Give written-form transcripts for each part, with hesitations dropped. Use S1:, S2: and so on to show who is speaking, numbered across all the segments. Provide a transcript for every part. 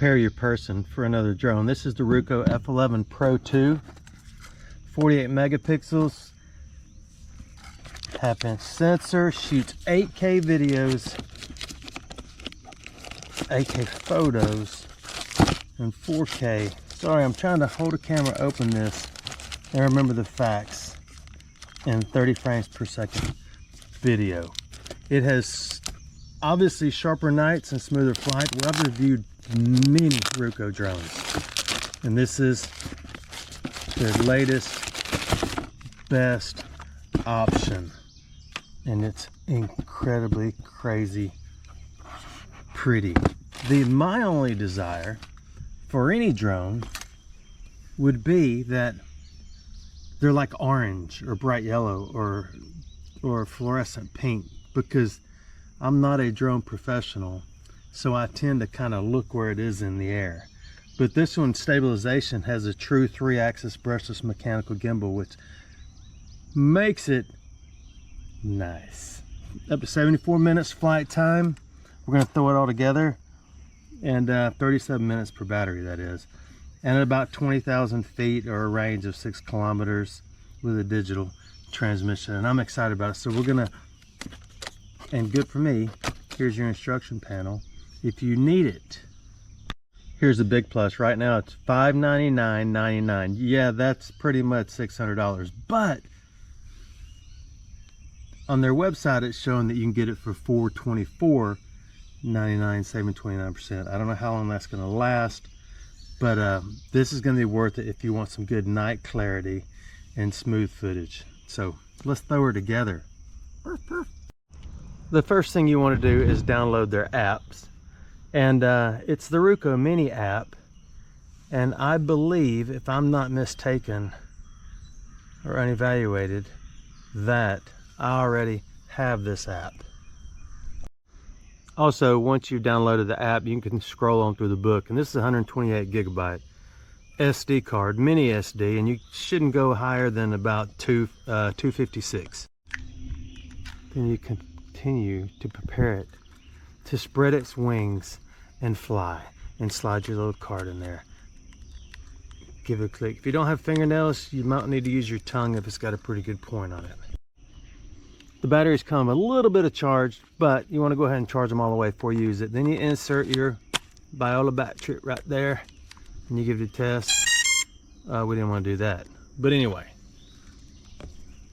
S1: prepare your person for another drone. This is the Ruko F11Pro 2, 48 megapixels, half-inch sensor, shoots 8K videos, 8K photos, and 4K. Sorry, I'm trying to hold a camera, open this, and remember the facts. And 30 frames per second video. It has obviously sharper nights and smoother flight. Well, I've reviewed many Ruko drones, and this is their latest, best option, and it's incredibly crazy pretty. My only desire for any drone would be that they're like orange or bright yellow or fluorescent pink, because I'm not a drone professional, so I tend to kind of look where it is in the air. But this one, stabilization, has a true 3-axis brushless mechanical gimbal, which makes it nice. Up to 74 minutes flight time. We're going to throw it all together, and 37 minutes per battery, that is. And at about 20,000 feet, or a range of 6 kilometers with a digital transmission. And I'm excited about it. So we're gonna, and good for me, here's your instruction panel if you need it. Here's the big plus. Right now it's $599.99. Yeah, that's pretty much $600. But on their website, it's showing that you can get it for $424.99, saving 29%. I don't know how long that's gonna last. But this is going to be worth it if you want some good night clarity and smooth footage. So let's throw her together. The first thing you want to do is download their apps. And it's the Ruko Mini app. And I believe, if I'm not mistaken or unevaluated, that I already have this app. Also, once you've downloaded the app, you can scroll on through the book, and this is a 128 gigabyte SD card, mini SD, and you shouldn't go higher than about 256. Then you continue to prepare it to spread its wings and fly, and slide your little card in there. Give it a click. If you don't have fingernails, you might need to use your tongue if it's got a pretty good point on it. The batteries come a little bit of charge, but you want to go ahead and charge them all the way before you use it. Then you insert your Biola battery right there, and you give it a test. We didn't want to do that, but anyway.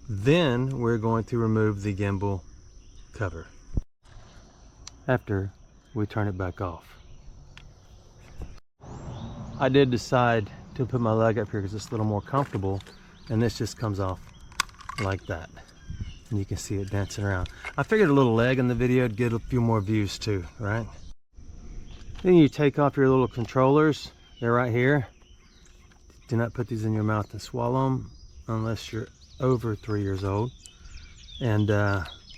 S1: Then we're going to remove the gimbal cover after we turn it back off. I did decide to put my leg up here because it's a little more comfortable, and this just comes off like that. And you can see it dancing around. I figured a little leg in the video would get a few more views too, right? Then you take off your little controllers. They're right here. Do not put these in your mouth and swallow them unless you're over 3 years old. And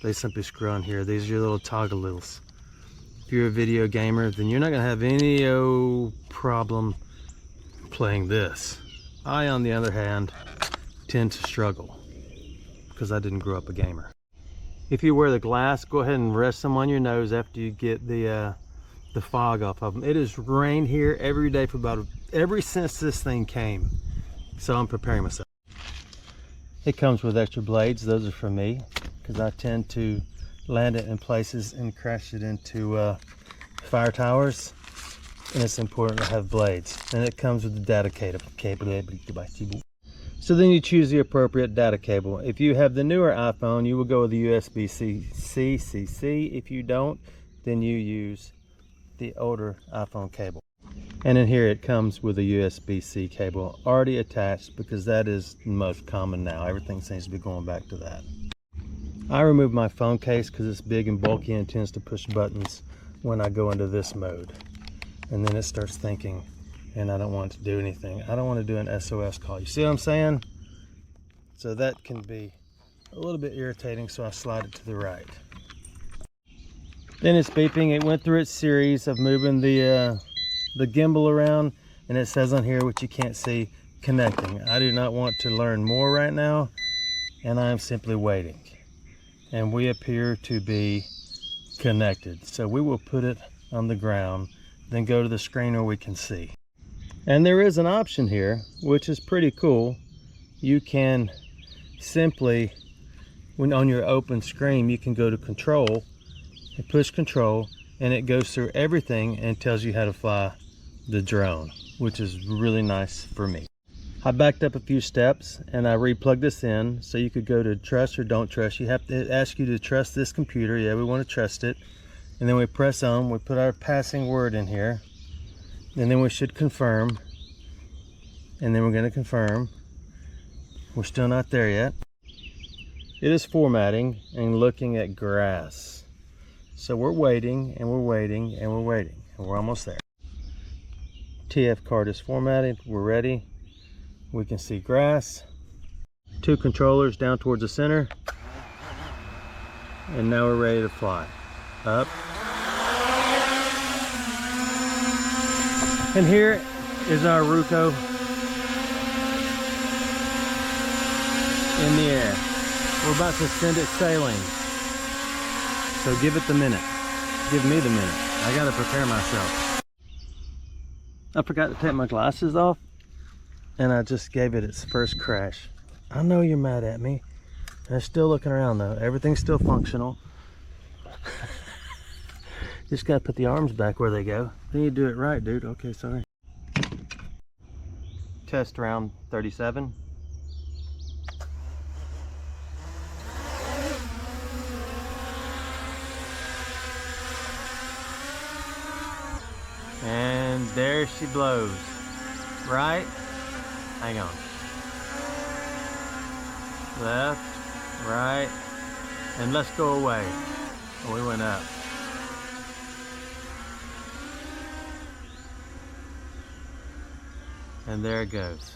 S1: they simply screw on here. These are your little toggles. If you're a video gamer, then you're not gonna have any problem playing this. I, on the other hand, tend to struggle, because I didn't grow up a gamer. If you wear the glass, go ahead and rest them on your nose after you get the fog off of them. It has rained here every day for ever since this thing came, so I'm preparing myself. It comes with extra blades. Those are for me, because I tend to land it in places and crash it into fire towers, and it's important to have blades. And it comes with the data cable. So then you choose the appropriate data cable. If you have the newer iPhone, you will go with the USB-C CC. If you don't, then you use the older iPhone cable. And in here it comes with a USB-C cable already attached, because that is the most common now. Everything seems to be going back to that. I removed my phone case because it's big and bulky and tends to push buttons when I go into this mode. And then it starts thinking, and I don't want it to do anything. I don't want to do an SOS call. You see what I'm saying? So that can be a little bit irritating, so I slide it to the right. Then it's beeping. It went through its series of moving the gimbal around, and it says on here, which you can't see, connecting. I do not want to learn more right now, and I am simply waiting. And we appear to be connected. So we will put it on the ground then go to the screen where we can see. And there is an option here, which is pretty cool. You can simply, when on your open screen, you can go to control and push control, and it goes through everything and tells you how to fly the drone, which is really nice for me. I backed up a few steps and I replugged this in, so you could go to trust or don't trust. You have to ask you to trust this computer. Yeah, we want to trust it. And then we press on, we put our passing word in here, and then we should confirm, and then we're going to confirm. We're still not there yet. It is formatting and looking at grass. So we're waiting and we're waiting and we're waiting, and we're almost there. TF card is formatted, we're ready. We can see grass, 2 controllers down towards the center, and now we're ready to fly. Up. And here is our Ruko in the air. We're about to send it sailing. So give it the minute. Give me the minute. I gotta prepare myself. I forgot to take my glasses off, and I just gave it its first crash. I know you're mad at me. I'm still looking around though. Everything's still functional. Just gotta put the arms back where they go. Then you do it right, dude. Okay, sorry. Test round 37. And there she blows. Right? Hang on. Left, right, and let's go away. Oh, we went up. And there it goes.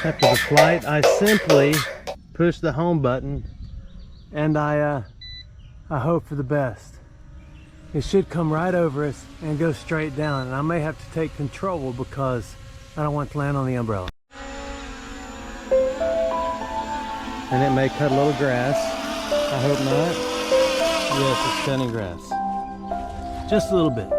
S1: after the flight, I simply push the home button and I hope for the best. It should come right over us and go straight down, and I may have to take control because I don't want to land on the umbrella. And it may cut a little grass. I hope not. Yes, it's cutting grass. Just a little bit.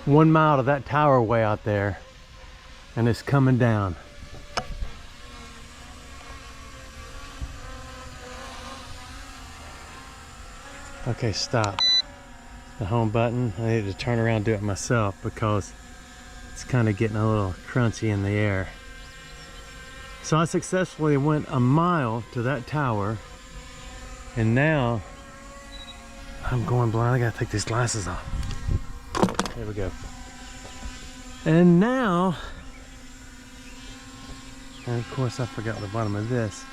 S1: 1 mile to that tower way out there, and it's coming down. Okay, stop. The home button. I need to turn around and do it myself because it's kind of getting a little crunchy in the air. So I successfully went 1 mile to that tower, and now I'm going blind. I gotta take these glasses off. There we go. And now, and of course I forgot the bottom of this.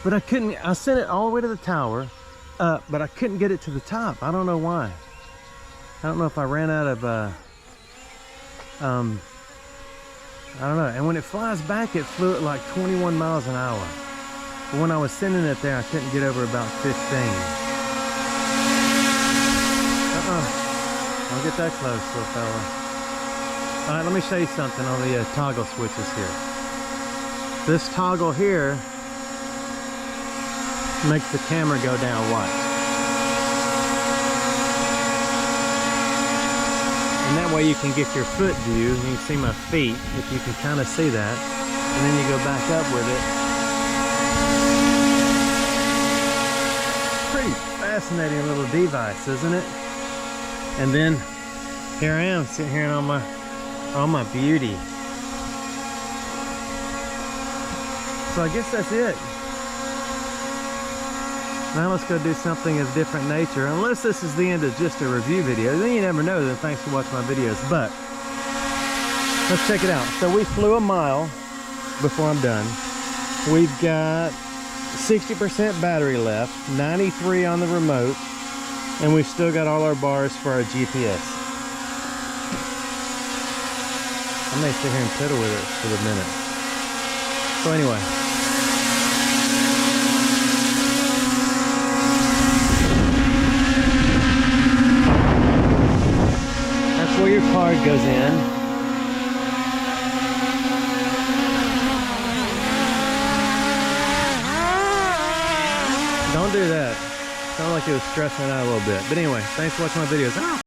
S1: But I couldn't, I sent it all the way to the tower, but I couldn't get it to the top. I don't know why. I don't know if I ran out of, I don't know. And when it flies back, it flew at like 21 miles an hour. But when I was sending it there, I couldn't get over about 15. Don't get that close, little fella. All right, let me show you something on the toggle switches here. This toggle here makes the camera go down. Watch. And that way you can get your foot view. You can see my feet, if you can kind of see that. And then you go back up with it. Pretty fascinating little device, isn't it? And then here I am sitting here in all my beauty. So I guess that's it. Now let's go do something of different nature. Unless this is the end of just a review video, then you never know. Then thanks for watching my videos. But let's check it out. So we flew 1 mile before I'm done. We've got 60% battery left, 93 on the remote, and we've still got all our bars for our GPS. I may sit here and fiddle with it for a minute. So anyway. Where your card goes in. Don't do that. Sounded like it was stressing it out a little bit. But anyway, thanks for watching my videos.